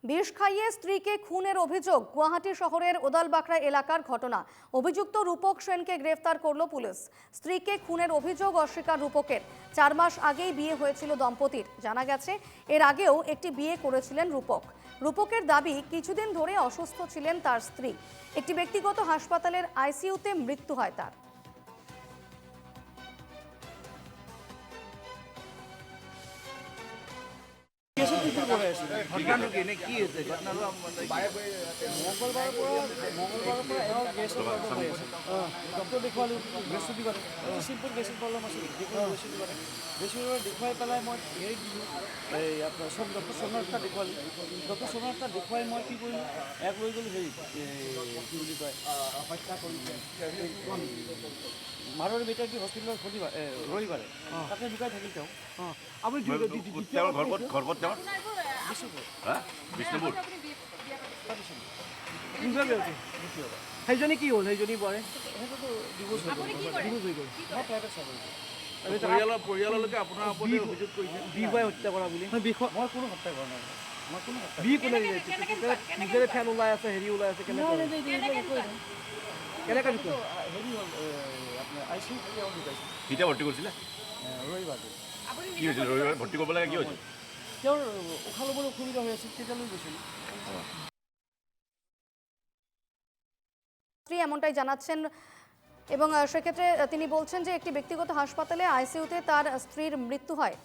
বিষ খাইয়ে স্ত্রীকে খুনের অভিযোগ। গুয়াহাটি শহরের ওদালবাকড়া এলাকার ঘটনা। অভিযুক্ত রূপক সেনকে গ্রেফতার করল পুলিশ। স্ত্রীকে খুনের অভিযোগ অস্বীকার রূপকের। 4 মাস আগেই বিয়ে হয়েছিল দম্পতির। জানা গেছে এর আগেও একটি বিয়ে করেছিলেন রূপক। রূপকের দাবি, কিছুদিন ধরে অসুস্থ ছিলেন তার স্ত্রী। একটি ব্যক্তিগত হাসপাতালের আইসিইউতে মৃত্যু হয় তার। মঙ্গলবাৰৰ পৰা এওঁ গেছৰ প্ৰব্লেম হৈ আছে। ডক্টৰ দেখুৱালোঁ বৃহস্পতিবাৰে। চিম্পুল গেছৰ প্ৰব্লেম আছিল, বৃহস্পতিবাৰে দেখুৱাই পেলাই মই হেৰি দিলোঁ, এই আপোনাৰ ডক্টৰ সোণাৰতা দেখুৱালোঁ। ডক্টৰ সোণাৰতা দেখুৱাই মই কি কৰিলোঁ, এক লৈ গ'লোঁ হেৰি কি বুলি কয় হত্যা কৰিলোঁ মাৰোৱাৰী ভেটেৰিনেৰী হস্পিটেলৰ ৰবিবাৰে তাতে ঢুকাই থাকিল তেওঁ। আপুনি সেইজনী কি হ'ল? সেইজনী বোৱাৰী সেইটোতো ডিভোৰ্চ হৈ গ'ল। মই প্ৰাইভেট চাকৰি পৰিয়াললৈকে আপোনাৰ ওপৰত অভিযোগ কৰিছে বিবাহ হত্যা কৰা বুলি। মই কোনো হত্যা কৰা নাই। মই কোনো বি কোনে নিজেৰে ফেন ওলাই আছে, হেৰি ওলাই আছে, কেনেকৈ হেৰি হ'ল আপোনাৰ আই চি ইউ ঢুকাইছে। কেতিয়া ভৰ্তি কৰিছিলে? ৰবিবাৰে। কি হৈছিল ৰবিবাৰে ভৰ্তি কৰিব লাগে? কি হৈছিল? তেওঁৰ উশাহ ল'বলৈ অসুবিধা হৈ আছিল, তেতিয়ালৈ গৈছিলোঁ। স্ত্রী এমনটাই জানাচ্ছেন এবং সেক্ষেত্রে তিনি বলছেন যে একটি ব্যক্তিগত হাসপাতালে আইসিইউতে তার স্ত্রীর মৃত্যু হয়।